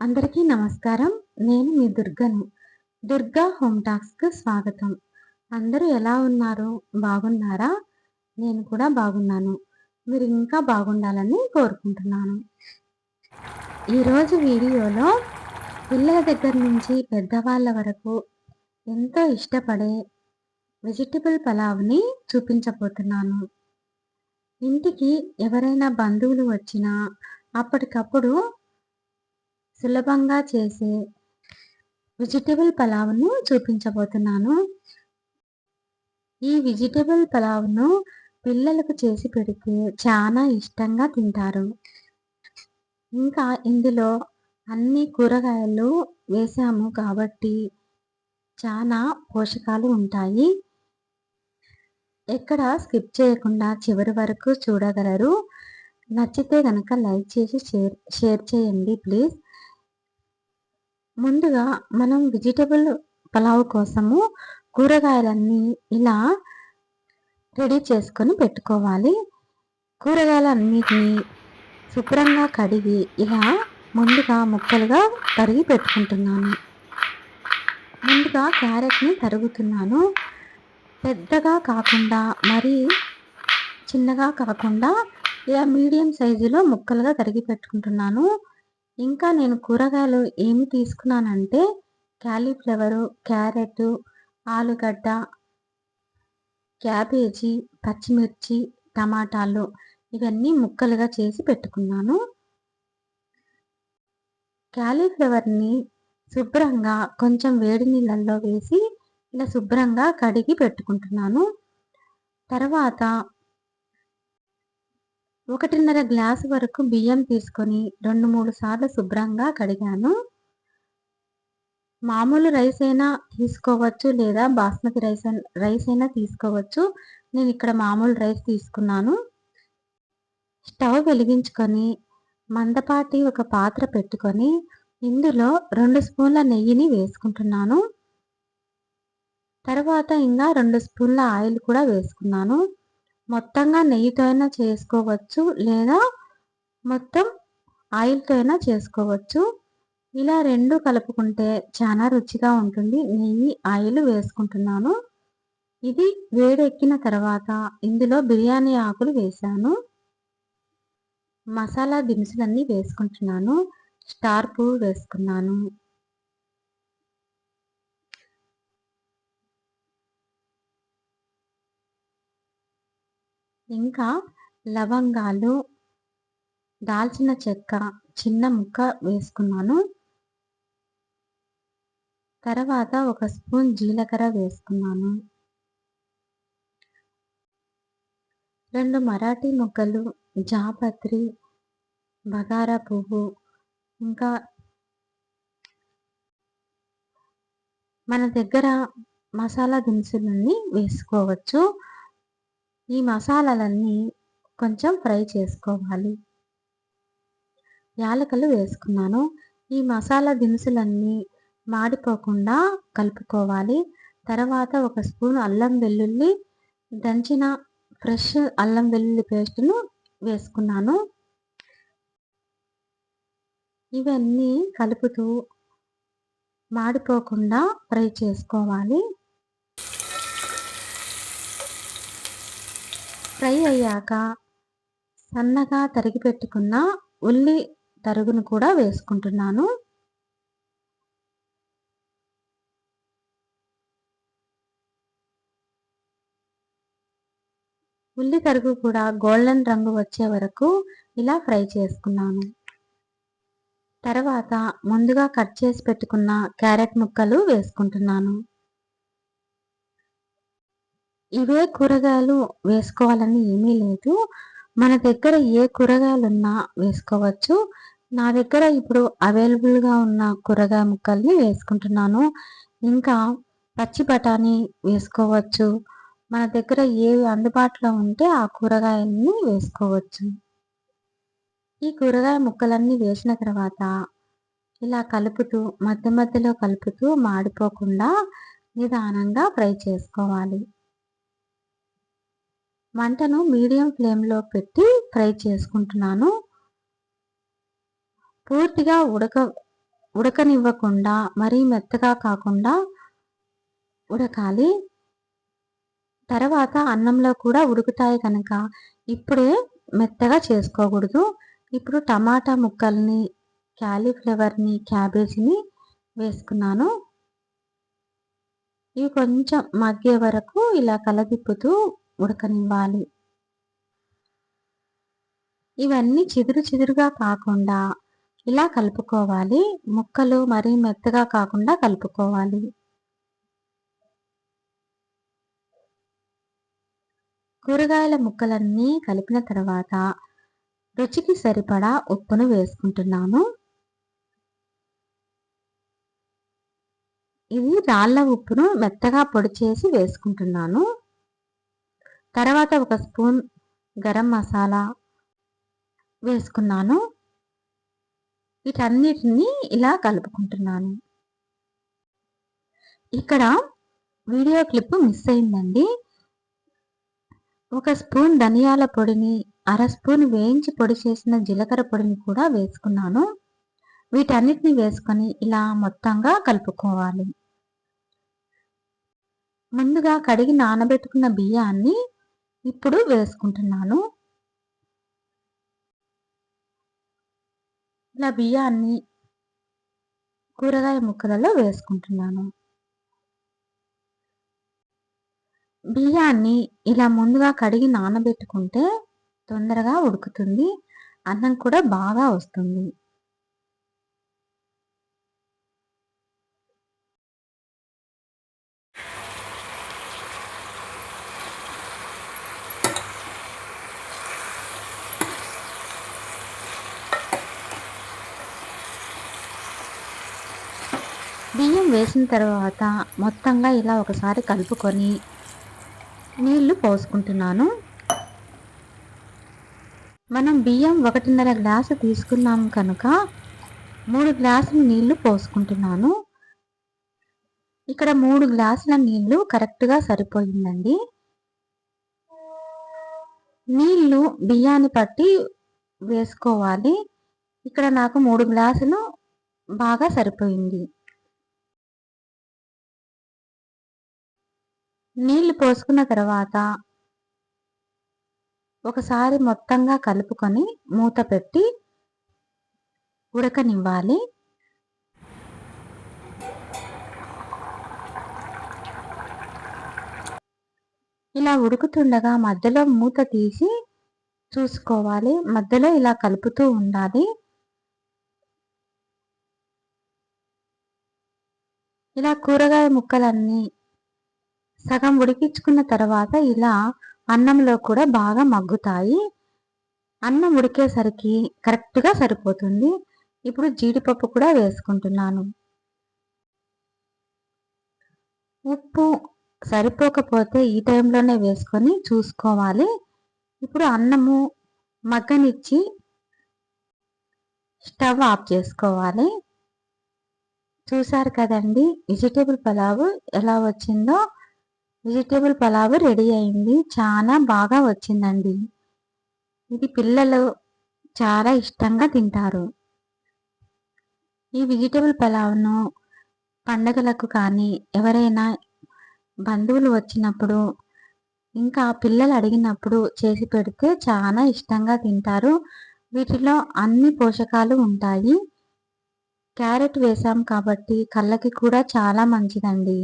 అందరికీ నమస్కారం. నేను మీ దుర్గను. దుర్గా హోమ్ టాక్స్‌కు స్వాగతం. అందరూ ఎలా ఉన్నారు? బాగున్నారా? నేను కూడా బాగున్నాను. మీరు ఇంకా బాగుండాలని కోరుకుంటున్నాను. ఈరోజు వీడియోలో పిల్లల దగ్గర నుంచి పెద్దవాళ్ళ వరకు ఎంతో ఇష్టపడే వెజిటబుల్ పలావ్‌ని చూపించబోతున్నాను. ఇంటికి ఎవరైనా బంధువులు వచ్చినా అప్పటికప్పుడు సులభంగా చేసే వెజిటబుల్ పలావ్‌ను చూపించబోతున్నాను. ఈ వెజిటబుల్ పలావ్‌ను పిల్లలకు చేసి పెడితే చాలా ఇష్టంగా తింటారు. ఇంకా ఇందులో అన్ని కూరగాయలు వేసాము కాబట్టి చాలా పోషకాలు ఉంటాయి. ఎక్కడ స్కిప్ చేయకుండా చివరి వరకు చూడగలరు. నచ్చితే గనక లైక్ చేసి షేర్ చేయండి ప్లీజ్. ముందుగా మనం వెజిటబుల్ పలావ్ కోసము కూరగాయలన్నీ ఇలా రెడీ చేసుకొని పెట్టుకోవాలి. కూరగాయలన్నిటిని శుభ్రంగా కడిగి ఇలా ముందుగా ముక్కలుగా తరిగి పెట్టుకుంటున్నాను. ముందుగా క్యారెట్‌ని తరుగుతున్నాను. పెద్దగా కాకుండా మరీ చిన్నగా కాకుండా ఇలా మీడియం సైజులో ముక్కలుగా తరిగి పెట్టుకుంటున్నాను. ఇంకా నేను కూరగాయలు ఏమి తీసుకున్నానంటే క్యాలీఫ్లవరు, క్యారెట్, ఆలుగడ్డ, క్యాబేజీ, పచ్చిమిర్చి, టమాటాలు ఇవన్నీ ముక్కలుగా చేసి పెట్టుకున్నాను. క్యాలీఫ్లవర్‌ని శుభ్రంగా కొంచెం వేడి నీళ్ళల్లో వేసి ఇలా శుభ్రంగా కడిగి పెట్టుకుంటున్నాను. తర్వాత 1:30 గ్లాసు వరకు బియ్యం తీసుకొని 2, 3 సార్లు శుభ్రంగా కడిగాను. మామూలు రైస్ అయినా తీసుకోవచ్చు లేదా బాస్మతి రైస్ అయినా తీసుకోవచ్చు. నేను ఇక్కడ మామూలు రైస్ తీసుకున్నాను. స్టవ్ వెలిగించుకొని మందపాటి ఒక పాత్ర పెట్టుకొని ఇందులో 2 స్పూన్ల నెయ్యిని వేసుకుంటున్నాను. తర్వాత ఇంకా 2 స్పూన్ల ఆయిల్ కూడా వేసుకున్నాను. మొత్తంగా నెయ్యితో అయినా చేసుకోవచ్చు లేదా మొత్తం ఆయిల్‌తో అయినా చేసుకోవచ్చు. ఇలా 2 కలుపుకుంటే చాలా రుచిగా ఉంటుంది. నెయ్యి, ఆయిల్ వేసుకుంటున్నాను. ఇది వేడెక్కిన తర్వాత ఇందులో బిర్యానీ ఆకులు వేశాను. మసాలా దినుసులన్నీ వేసుకుంటున్నాను. స్టార్ పువ్వు వేసుకున్నాను. ఇంకా లవంగాలు, దాల్చిన చెక్క చిన్న ముక్క వేసుకున్నాను. తర్వాత 1 స్పూన్ జీలకర్ర వేసుకున్నాను. 2 మరాఠీ మొగ్గలు, జాపత్రి, బగారా పువ్వు, ఇంకా మన దగ్గర మసాలా దినుసులన్నీ వేసుకోవచ్చు. ఈ మసాలాలన్నీ కొంచెం ఫ్రై చేసుకోవాలి. యాలకులు వేసుకున్నాను. ఈ మసాలా దినుసులన్నీ మాడిపోకుండా కలుపుకోవాలి. తర్వాత 1 స్పూన్ అల్లం వెల్లుల్లి దంచిన ఫ్రెష్ అల్లం వెల్లుల్లి పేస్టును వేసుకున్నాను. ఇవన్నీ కలుపుతూ మాడిపోకుండా ఫ్రై చేసుకోవాలి. ఫ్రై అయ్యాక సన్నగా తరిగి పెట్టుకున్న ఉల్లి తరుగును కూడా వేసుకుంటున్నాను. ఉల్లి తరుగు కూడా గోల్డెన్ రంగు వచ్చే వరకు ఇలా ఫ్రై చేసుకున్నాను. తర్వాత ముందుగా కట్ చేసి పెట్టుకున్న క్యారెట్ ముక్కలు వేసుకుంటున్నాను. ఇవే కూరగాయలు వేసుకోవాలని ఏమీ లేదు. మన దగ్గర ఏ కూరగాయలున్నా వేసుకోవచ్చు. నా దగ్గర ఇప్పుడు అవైలబుల్‌గా ఉన్న కూరగాయ ముక్కల్ని వేసుకుంటున్నాను. ఇంకా పచ్చి బఠానీ వేసుకోవచ్చు. మన దగ్గర ఏవి అందుబాటులో ఉంటే ఆ కూరగాయలని వేసుకోవచ్చు. ఈ కూరగాయ ముక్కలన్నీ వేసిన తర్వాత ఇలా కలుపుతూ మధ్య మధ్యలో కలుపుతూ మాడిపోకుండా నిదానంగా ఫ్రై చేసుకోవాలి. మంటను మీడియం ఫ్లేమ్‌లో పెట్టి ఫ్రై చేసుకుంటున్నాను. పూర్తిగా ఉడకనివ్వకుండా మరీ మెత్తగా కాకుండా ఉడకాలి. తర్వాత అన్నంలో కూడా ఉడుకుతాయి కనుక ఇప్పుడే మెత్తగా చేసుకోకూడదు. ఇప్పుడు టమాటా ముక్కల్ని, క్యాలీఫ్లవర్‌ని, క్యాబేజీని వేసుకున్నాను. ఇవి కొంచెం మగ్గే వరకు ఇలా కలదిప్పుతూ ఉడకనివ్వాలి. ఇవన్నీ చిదురుగా కాకుండా ఇలా కలుపుకోవాలి. ముక్కలు మరీ మెత్తగా కాకుండా కలుపుకోవాలి. కూరగాయల ముక్కలన్నీ కలిపిన తర్వాత రుచికి సరిపడా ఉప్పును వేసుకుంటున్నాను. ఇది రాళ్ళ ఉప్పును మెత్తగా పొడి చేసి వేసుకుంటున్నాను. తర్వాత ఒక స్పూన్ గరం మసాలా వేసుకున్నాను. వీటన్నిటిని ఇలా కలుపుకుంటున్నాను. ఇక్కడ వీడియో క్లిప్ మిస్ అయిందండి. ఒక స్పూన్ ధనియాల పొడిని, అర స్పూన్ వేయించి పొడి చేసిన జీలకర్ర పొడిని కూడా వేసుకున్నాను. వీటన్నిటిని వేసుకొని ఇలా మొత్తంగా కలుపుకోవాలి. ముందుగా కడిగి నానబెట్టుకున్న బియ్యాన్ని ఇప్పుడు వేసుకుంటున్నాను. ఇలా బియ్యాన్ని కూరగాయ ముక్కలలో వేసుకుంటున్నాను. బియ్యాన్ని ఇలా ముందుగా కడిగి నానబెట్టుకుంటే తొందరగా ఉడుకుతుంది. అన్నం కూడా బాగా వస్తుంది. బియ్యం వేసిన తర్వాత మొత్తంగా ఇలా ఒకసారి కలుపుకొని నీళ్లు పోసుకుంటున్నాను. మనం బియ్యం 1.5 గ్లాసు తీసుకున్నాం కనుక 3 గ్లాసులు నీళ్లు పోసుకుంటున్నాను. ఇక్కడ 3 గ్లాసుల నీళ్లు కరెక్ట్‌గా సరిపోయిందండి. నీళ్లు బియ్యాన్ని పట్టి వేసుకోవాలి. ఇక్కడ నాకు 3 గ్లాసులు బాగా సరిపోయింది. నీళ్లు పోసుకున్న తర్వాత ఒకసారి మొత్తంగా కలుపుకొని మూత పెట్టి ఉడకనివ్వాలి. ఇలా ఉడుకుతుండగా మధ్యలో మూత తీసి చూసుకోవాలి. మధ్యలో ఇలా కలుపుతూ ఉండాలి. ఇలా కూరగాయ ముక్కలన్నీ సగం ఉడికించుకున్న తర్వాత ఇలా అన్నంలో కూడా బాగా మగ్గుతాయి. అన్నం ఉడికేసరికి కరెక్ట్‌గా సరిపోతుంది. ఇప్పుడు జీడిపప్పు కూడా వేసుకుంటున్నాను. ఉప్పు సరిపోకపోతే ఈ టైంలోనే వేసుకొని చూసుకోవాలి. ఇప్పుడు అన్నము మగ్గనిచ్చి స్టవ్ ఆఫ్ చేసుకోవాలి. చూసారు కదండి వెజిటేబుల్ పలావు ఎలా వచ్చిందో. వెజిటేబుల్ పలావు రెడీ అయింది. చాలా బాగా వచ్చిందండి. ఇది పిల్లలు చాలా ఇష్టంగా తింటారు. ఈ వెజిటేబుల్ పలావ్‌ను పండగలకు కానీ, ఎవరైనా బంధువులు వచ్చినప్పుడు, ఇంకా పిల్లలు అడిగినప్పుడు చేసి పెడితే చాలా ఇష్టంగా తింటారు. వీటిలో అన్ని పోషకాలు ఉంటాయి. క్యారెట్ వేసాం కాబట్టి కళ్ళకి కూడా చాలా మంచిదండి.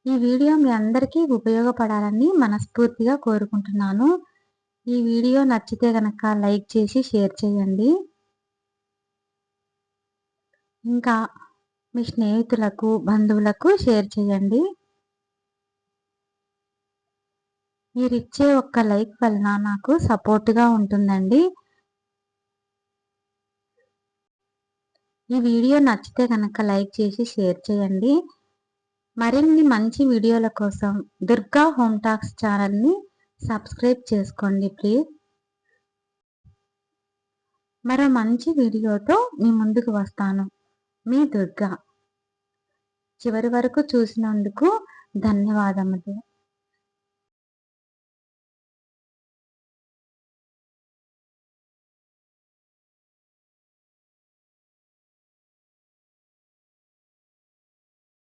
ఈ వీడియో మీ అందరికీ ఉపయోగపడాలని మనస్ఫూర్తిగా కోరుకుంటున్నాను. ఈ వీడియో నచ్చితే గనక లైక్ చేసి షేర్ చేయండి. ఇంకా మీ స్నేహితులకు, బంధువులకు షేర్ చేయండి. మీరిచ్చే ఒక్క లైక్ వలన నాకు సపోర్ట్‌గా ఉంటుందండి. ఈ వీడియో నచ్చితే గనక లైక్ చేసి షేర్ చేయండి. మరిన్ని మంచి వీడియోల కోసం దుర్గా హోమ్ టాక్స్ ఛానల్‌ని సబ్స్క్రైబ్ చేసుకోండి ప్లీజ్. మరో మంచి వీడియోతో మీ ముందుకు వస్తాను. మీ దుర్గా. చివరి వరకు చూసినందుకు ధన్యవాదములు.